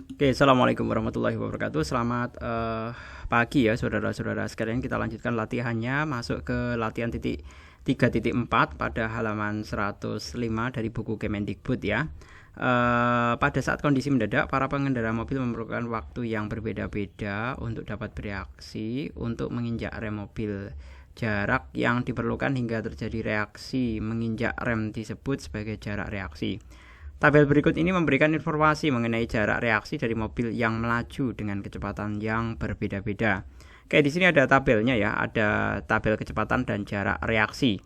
Oke, assalamualaikum warahmatullahi wabarakatuh. Selamat pagi ya saudara-saudara sekalian. Kita lanjutkan latihannya, masuk ke latihan titik 3.4 pada halaman 105 dari buku Kemendikbud ya. Pada saat kondisi mendadak, para pengendara mobil memerlukan waktu yang berbeda-beda untuk dapat bereaksi untuk menginjak rem mobil. Jarak yang diperlukan hingga terjadi reaksi menginjak rem disebut sebagai jarak reaksi. Tabel berikut ini memberikan informasi mengenai jarak reaksi dari mobil yang melaju dengan kecepatan yang berbeda-beda. Oke, di sini ada tabelnya ya, ada tabel kecepatan dan jarak reaksi.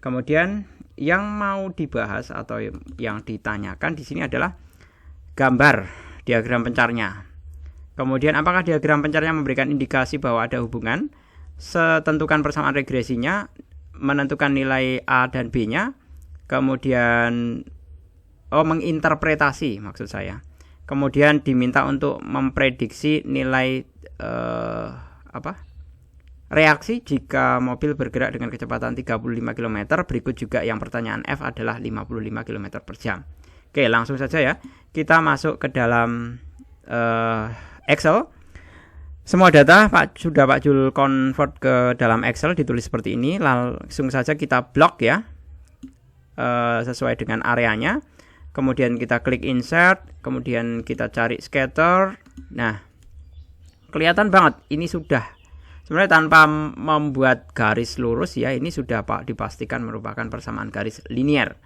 Kemudian yang mau dibahas atau yang ditanyakan di sini adalah gambar diagram pencarnya. Kemudian apakah diagram pencarnya memberikan indikasi bahwa ada hubungan? Tentukan persamaan regresinya, menentukan nilai A dan B-nya. Kemudian menginterpretasi maksud saya. Kemudian diminta untuk memprediksi nilai reaksi jika mobil bergerak dengan kecepatan 35 km. Berikut juga yang pertanyaan F adalah 55 km per jam. Oke, langsung saja ya. Kita masuk ke dalam Excel. Semua data sudah Pak Jul convert ke dalam Excel, ditulis seperti ini. Langsung saja kita blok ya, sesuai dengan areanya. Kemudian kita klik insert, kemudian kita cari scatter. Nah, kelihatan banget ini sudah sebenarnya tanpa membuat garis lurus ya, ini sudah Pak dipastikan merupakan persamaan garis linear.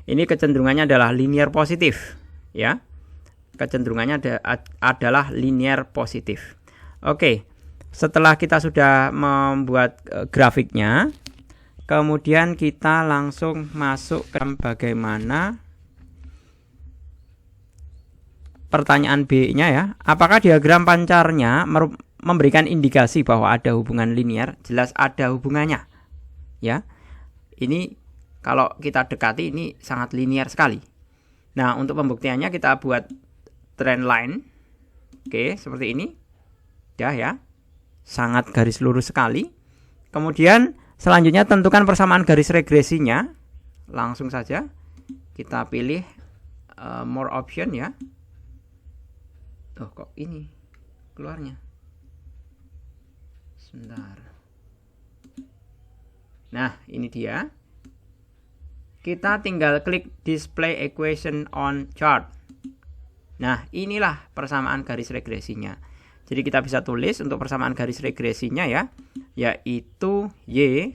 Ini kecenderungannya adalah linear positif ya. Kecenderungannya adalah linear positif. Oke, setelah kita sudah membuat grafiknya, kemudian kita langsung masuk ke bagaimana pertanyaan B-nya ya. Apakah diagram pancarnya memberikan indikasi bahwa ada hubungan linear? Jelas ada hubungannya. Ya. Ini kalau kita dekati ini sangat linear sekali. Nah, untuk pembuktiannya kita buat trend line. Oke, seperti ini. Dah ya. Sangat garis lurus sekali. Kemudian selanjutnya tentukan persamaan garis regresinya. Langsung saja kita pilih more option ya. Oh, kok ini keluarnya? Sebentar. Nah, ini dia. Kita tinggal klik display equation on chart. Nah, inilah persamaan garis regresinya. Jadi kita bisa tulis untuk persamaan garis regresinya ya, yaitu Y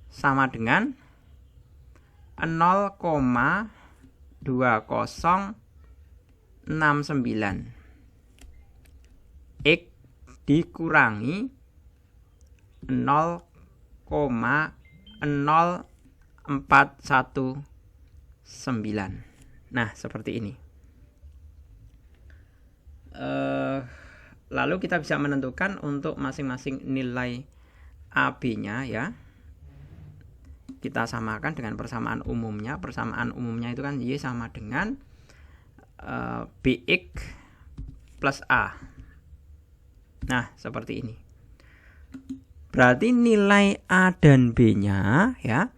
sama dengan 0,2069 X dikurangi 0,0419. Nah, seperti ini. Lalu kita bisa menentukan untuk masing-masing nilai AB-nya ya. Kita samakan dengan persamaan umumnya. Persamaan umumnya itu kan Y sama dengan BX plus A. Nah, seperti ini. Berarti nilai A dan B-nya ya.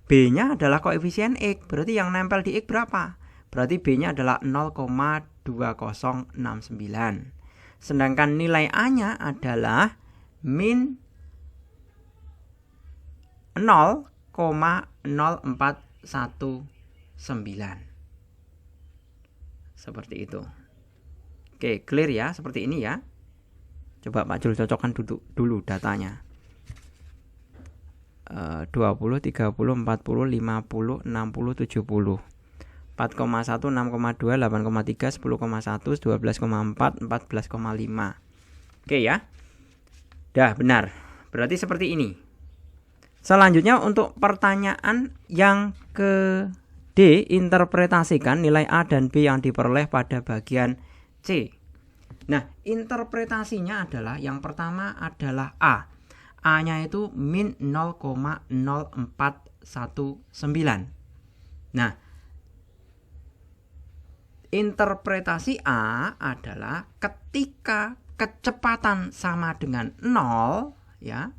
B-nya adalah koefisien X. Berarti yang nempel di X berapa? Berarti B-nya adalah 0,2069. Sedangkan nilai A-nya adalah min 0,0419. Seperti itu. Oke, clear ya, seperti ini ya. Coba Pak Jul cocokkan dulu datanya. 20, 30, 40, 50, 60, 70. 4,1, 6,2, 8,3, 10,1, 12,4, 14,5. Oke ya. Dah benar. Berarti seperti ini. Selanjutnya untuk pertanyaan yang ke D, interpretasikan nilai A dan B yang diperoleh pada bagian C. Nah, interpretasinya adalah yang pertama adalah A. A-nya itu min 0,0419. Nah, interpretasi A adalah ketika kecepatan sama dengan 0 ya,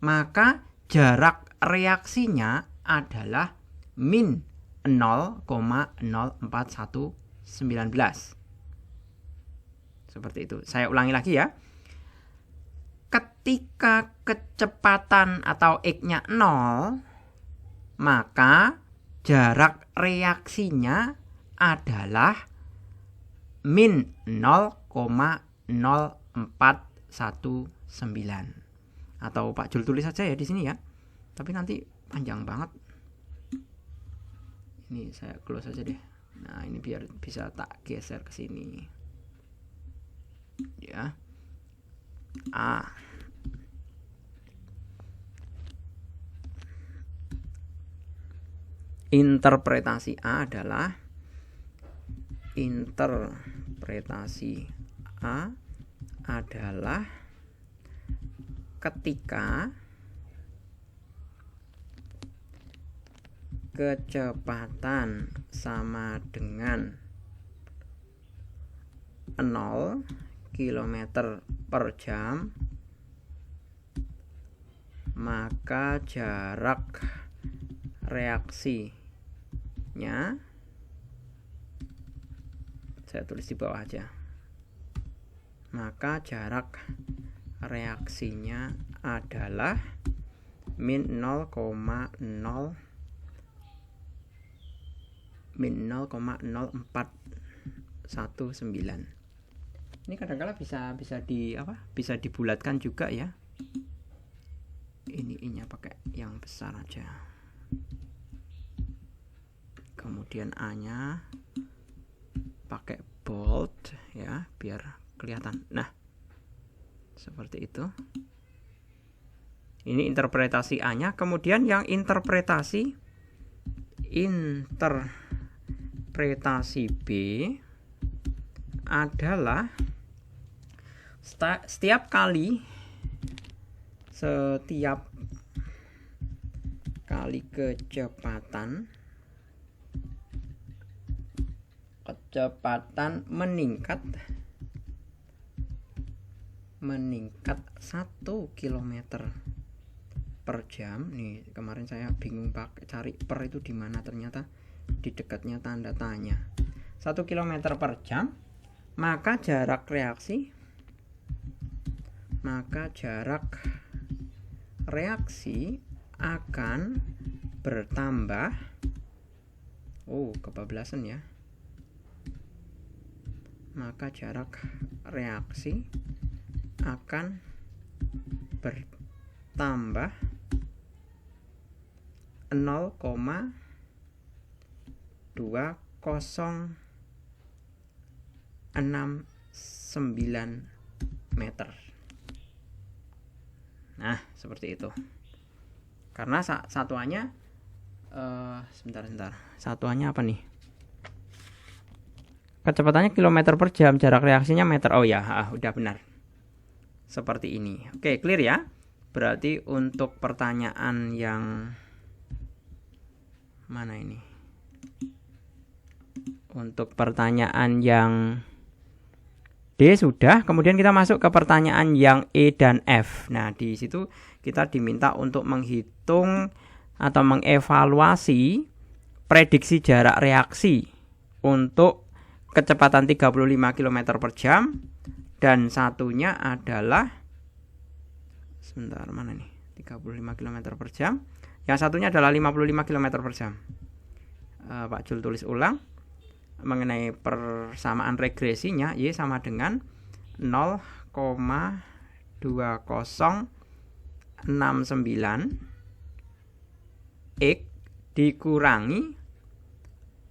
maka jarak reaksinya adalah min 0,04119. Seperti itu. Saya ulangi lagi ya. Ketika kecepatan atau X-nya 0, maka jarak reaksinya adalah min 0,0419. Atau Pak Jul tulis saja ya di sini ya. Tapi nanti panjang banget. Ini saya close aja deh. Nah, ini biar bisa tak geser ke sini. Ya. A. Interpretasi A adalah ketika kecepatan sama dengan 0 km per jam, maka jarak reaksinya, saya tulis di bawah aja, maka jarak reaksinya adalah min 0,0419. Ini kadang-kala bisa dibulatkan juga ya. Ini pakai yang besar aja. Kemudian A-nya pakai bold ya, biar kelihatan. Nah, seperti itu. Ini interpretasi A-nya. Kemudian yang interpretasi B adalah setiap kali kecepatan meningkat 1 km per jam. Nih, kemarin saya bingung cari per itu di mana, ternyata di dekatnya tanda tanya. 1 km per jam, maka jarak reaksi akan bertambah. Kebablasan ya. Maka jarak reaksi akan bertambah 0,2069 meter. Nah, seperti itu. Karena satuannya sebentar. Satuannya apa nih? Kecepatannya kilometer per jam, jarak reaksinya meter. Oh ya, udah benar. Seperti ini. Oke, clear ya? Berarti untuk pertanyaan yang mana ini? Untuk pertanyaan yang D sudah, kemudian kita masuk ke pertanyaan yang E dan F. Nah, di situ kita diminta untuk menghitung atau mengevaluasi prediksi jarak reaksi untuk kecepatan 35 km per jam, dan satunya adalah sebentar, mana nih? 35 km per jam. Yang satunya adalah 55 km per jam. Pak Jul tulis ulang mengenai persamaan regresinya. Y sama dengan 0,2069 X dikurangi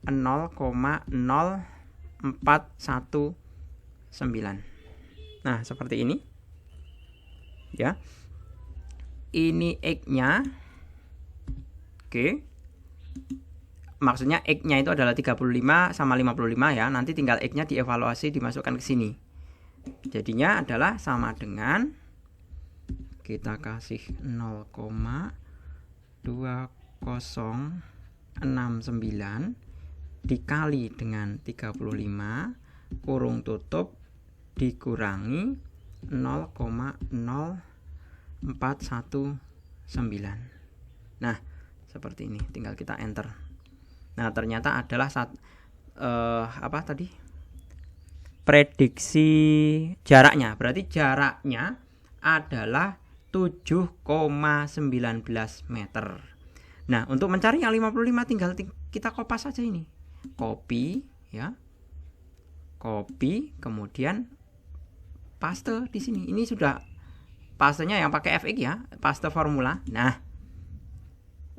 0,0419. Nah, seperti ini ya. Ini X-nya. Oke. Maksudnya X-nya itu adalah 35 sama 55 ya. Nanti tinggal X-nya dievaluasi, dimasukkan ke sini. Jadinya adalah sama dengan, kita kasih 0,2069 dikali dengan 35 kurung tutup dikurangi 0,0419. Nah, seperti ini, tinggal kita enter. Nah, ternyata adalah prediksi jaraknya. Berarti jaraknya adalah 7,19 meter. Nah, untuk mencari yang 55 tinggal kita kopas saja ini. Copy ya. Copy, kemudian paste di sini. Ini sudah pastenya yang pakai FX ya, paste formula. Nah,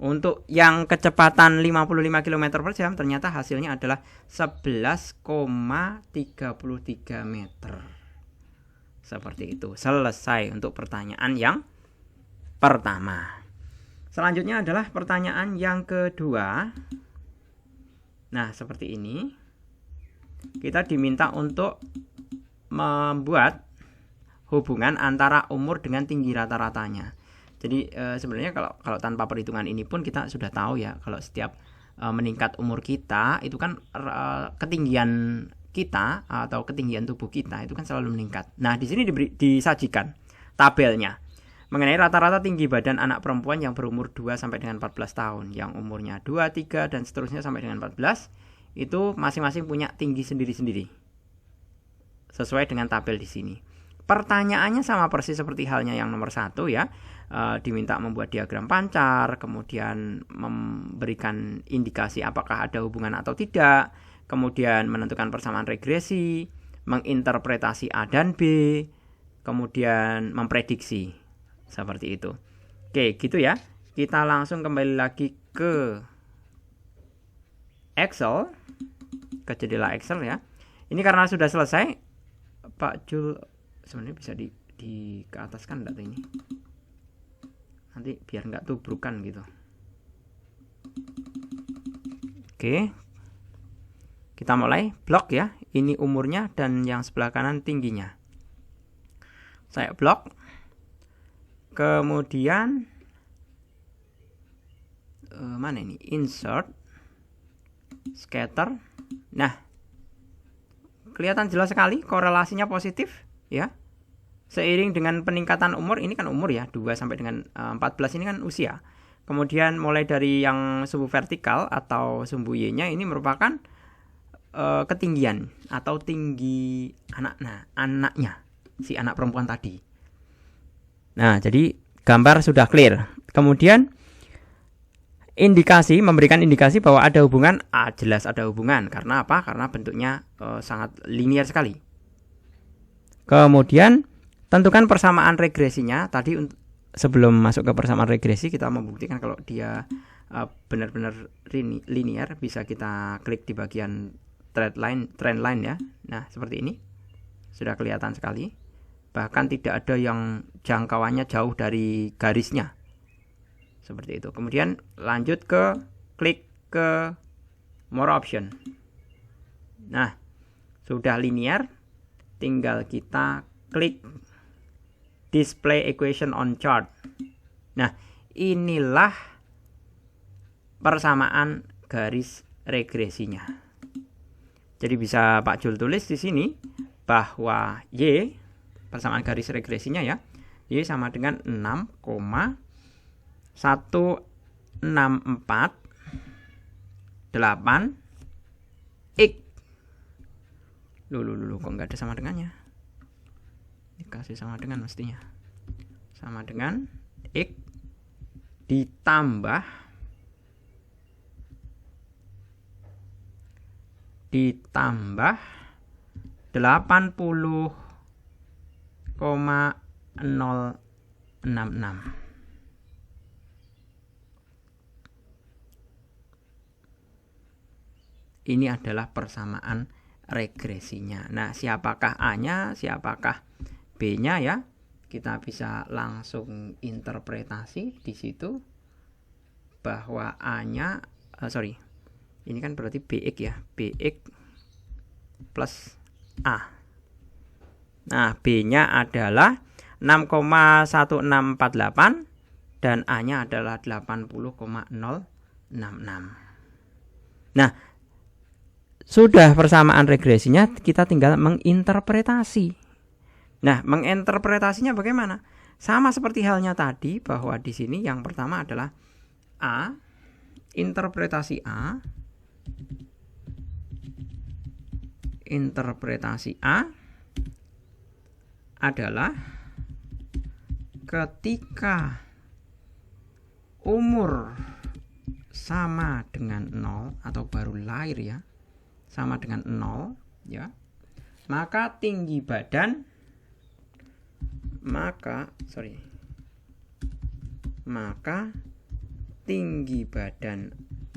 untuk yang kecepatan 55 km per jam ternyata hasilnya adalah 11,33 meter. Seperti itu. Selesai untuk pertanyaan yang pertama. Selanjutnya adalah pertanyaan yang kedua. Nah, seperti ini. Kita diminta untuk membuat hubungan antara umur dengan tinggi rata-ratanya. Jadi sebenarnya kalau tanpa perhitungan ini pun kita sudah tahu ya, kalau setiap meningkat umur kita itu kan ketinggian kita atau ketinggian tubuh kita itu kan selalu meningkat. Nah, di sini disajikan tabelnya mengenai rata-rata tinggi badan anak perempuan yang berumur 2 sampai dengan 14 tahun, yang umurnya 2, 3 dan seterusnya sampai dengan 14 itu masing-masing punya tinggi sendiri-sendiri. Sesuai dengan tabel di sini. Pertanyaannya sama persis seperti halnya yang nomor 1 ya. Diminta membuat diagram pancar, kemudian memberikan indikasi apakah ada hubungan atau tidak, kemudian menentukan persamaan regresi, menginterpretasi A dan B, kemudian memprediksi. Seperti itu. Oke, gitu ya. Kita langsung kembali lagi ke Excel, ke jendela Excel ya. Ini karena sudah selesai, Pak Jul sebenarnya bisa di keataskan data ini. Nanti biar nggak tubrukan gitu. Oke, kita mulai blok ya. Ini umurnya dan yang sebelah kanan tingginya. Saya blok. Kemudian mana ini? Insert, scatter. Nah, kelihatan jelas sekali korelasinya positif ya. Seiring dengan peningkatan umur, ini kan umur ya, 2 sampai dengan 14 ini kan usia. Kemudian mulai dari yang sumbu vertikal atau sumbu Y-nya ini merupakan ketinggian atau tinggi anaknya, si anak perempuan tadi. Nah, jadi gambar sudah clear. Kemudian memberikan indikasi bahwa ada hubungan. Jelas ada hubungan. Karena apa? Karena bentuknya sangat linear sekali. Kemudian tentukan persamaan regresinya. Tadi sebelum masuk ke persamaan regresi kita membuktikan kalau dia benar-benar linear, bisa kita klik di bagian trend line ya. Nah, seperti ini. Sudah kelihatan sekali. Bahkan tidak ada yang jangkauannya jauh dari garisnya. Seperti itu. Kemudian lanjut ke klik ke more option. Nah, sudah linear, tinggal kita klik display equation on chart. Nah, inilah persamaan garis regresinya. Jadi bisa Pak Jul tulis di sini bahwa Y, persamaan garis regresinya ya, Y sama dengan 6,164 X. Loh, kok nggak ada sama dengannya? Dikasih sama dengan mestinya. Sama dengan X ditambah 80,066. Ini adalah persamaan regresinya. Nah, siapakah A-nya, siapakah B-nya ya? Kita bisa langsung interpretasi di situ bahwa A-nya ini kan berarti BX ya, BX plus A. Nah, B-nya adalah 6,1648 dan A-nya adalah 80,066. Nah, sudah persamaan regresinya, kita tinggal menginterpretasi. Nah, menginterpretasinya bagaimana? Sama seperti halnya tadi, bahwa di sini yang pertama adalah A, interpretasi A, interpretasi A adalah ketika umur sama dengan 0 atau baru lahir ya, sama dengan 0 ya, maka tinggi badan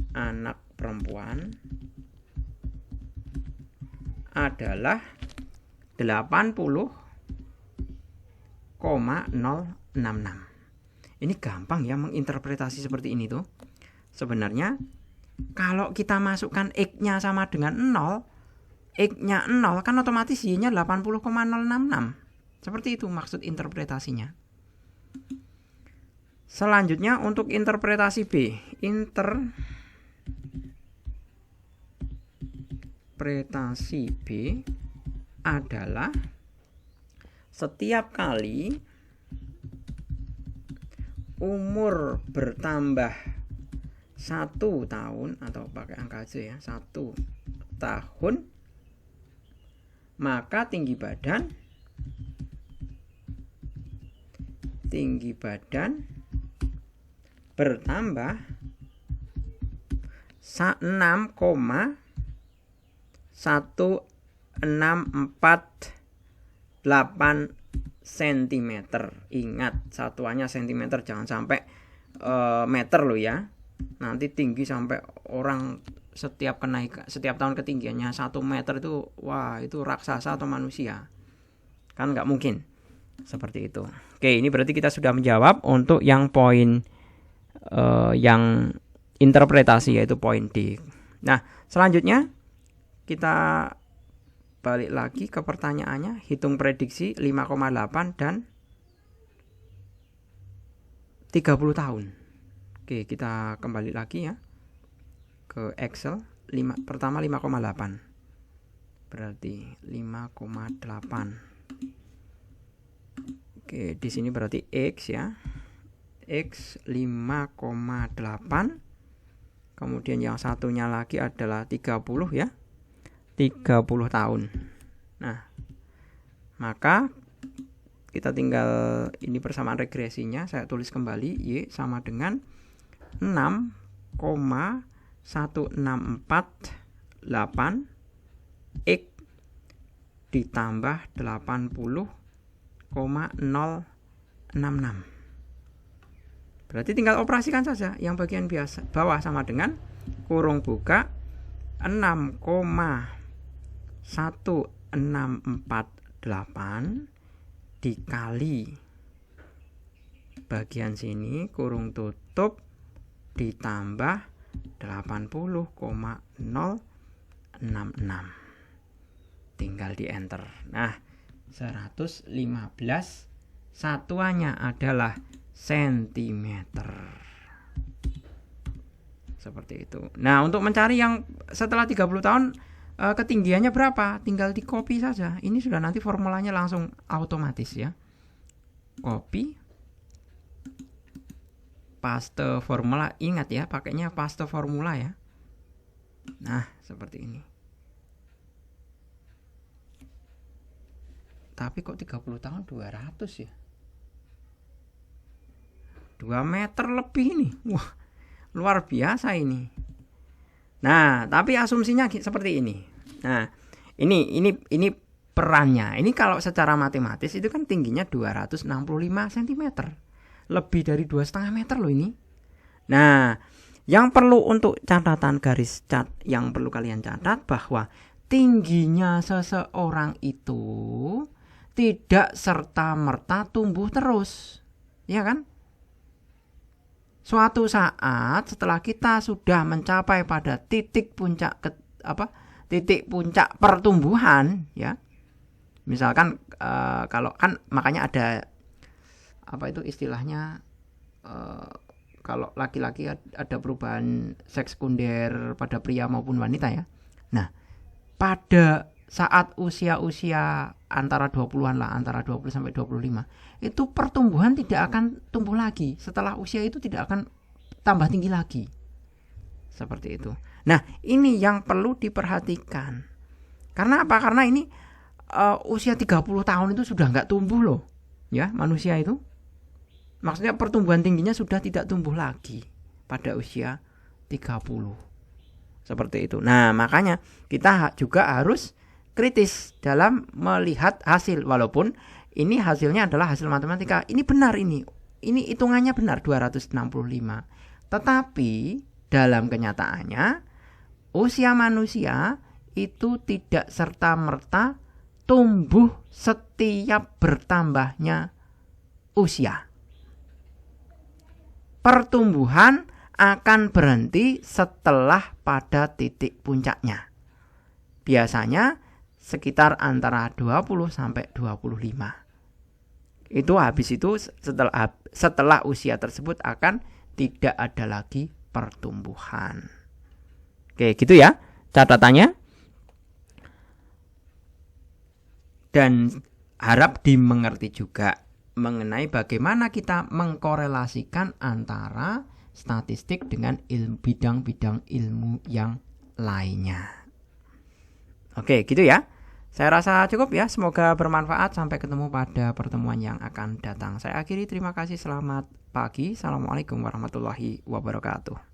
anak perempuan adalah 80,066. Ini gampang ya menginterpretasi seperti ini tuh. Sebenarnya kalau kita masukkan X-nya sama dengan 0, X-nya 0 kan otomatis Y-nya 80,066. Seperti itu maksud interpretasinya. Selanjutnya untuk interpretasi B. Interpretasi B adalah setiap kali umur bertambah 1 tahun atau pakai angka aja ya, 1 tahun, maka tinggi badan bertambah 6,1648 cm. Ingat satuannya cm, jangan sampai meter loh ya. Nanti tinggi sampai orang setiap tahun ketinggiannya 1 meter itu, wah itu raksasa atau manusia. Kan nggak mungkin seperti itu. Oke, ini berarti kita sudah menjawab untuk yang poin yang interpretasi, yaitu poin D. Nah, selanjutnya kita balik lagi ke pertanyaannya, hitung prediksi 5,8 dan 30 tahun. Oke, kita kembali lagi ya ke Excel. Pertama 5,8. Berarti 5,8. Oke, di sini berarti X ya. X 5,8. Kemudian yang satunya lagi adalah 30 ya. 30 tahun. Nah, maka kita tinggal ini persamaan regresinya, saya tulis kembali. Y sama dengan 6,1648 X ditambah 80,066. Berarti tinggal operasikan saja. Yang bagian biasa bawah sama dengan kurung buka 6,1648 dikali bagian sini kurung tutup ditambah 80,066. Tinggal di enter. Nah, 115 satuannya adalah sentimeter. Seperti itu. Nah, untuk mencari yang setelah 30 tahun ketinggiannya berapa, tinggal di copy saja. Ini sudah nanti formulanya langsung otomatis ya. Copy, paste formula. Ingat ya, pakainya paste formula ya. Nah, seperti ini. Tapi kok 30 tahun 200 ya? 2 meter lebih ini. Wah, luar biasa ini. Nah, tapi asumsinya seperti ini. Nah, ini perannya. Ini kalau secara matematis itu kan tingginya 265 cm. Lebih dari 2,5 meter loh ini. Nah, yang perlu untuk catatan garis cat yang perlu kalian catat bahwa tingginya seseorang itu tidak serta-merta tumbuh terus. Ya kan? Suatu saat setelah kita sudah mencapai pada titik puncak pertumbuhan ya. Misalkan kalau kan makanya ada istilahnya kalau laki-laki ada perubahan seks sekunder pada pria maupun wanita ya. Nah, pada saat usia antara 20-an lah, antara 20 sampai 25, itu pertumbuhan tidak akan tumbuh lagi. Setelah usia itu tidak akan tambah tinggi lagi. Seperti itu. Nah, ini yang perlu diperhatikan. Karena apa? Karena ini usia 30 tahun itu sudah nggak tumbuh loh. Ya, manusia itu. Maksudnya pertumbuhan tingginya sudah tidak tumbuh lagi pada usia 30. Seperti itu. Nah, makanya kita juga harus kritis dalam melihat hasil. Walaupun ini hasilnya adalah hasil matematika. Ini benar ini. Ini hitungannya benar 265. Tetapi dalam kenyataannya usia manusia itu tidak serta-merta tumbuh setiap bertambahnya usia. Pertumbuhan akan berhenti setelah pada titik puncaknya. Biasanya sekitar antara 20 sampai 25. Itu habis itu setelah usia tersebut akan tidak ada lagi pertumbuhan. Oke, gitu ya catatannya. Dan harap dimengerti juga mengenai bagaimana kita mengkorelasikan antara statistik dengan bidang-bidang ilmu yang lainnya. Oke, gitu ya. Saya rasa cukup ya. Semoga bermanfaat. Sampai ketemu pada pertemuan yang akan datang. Saya akhiri. Terima kasih. Selamat pagi. Assalamualaikum warahmatullahi wabarakatuh.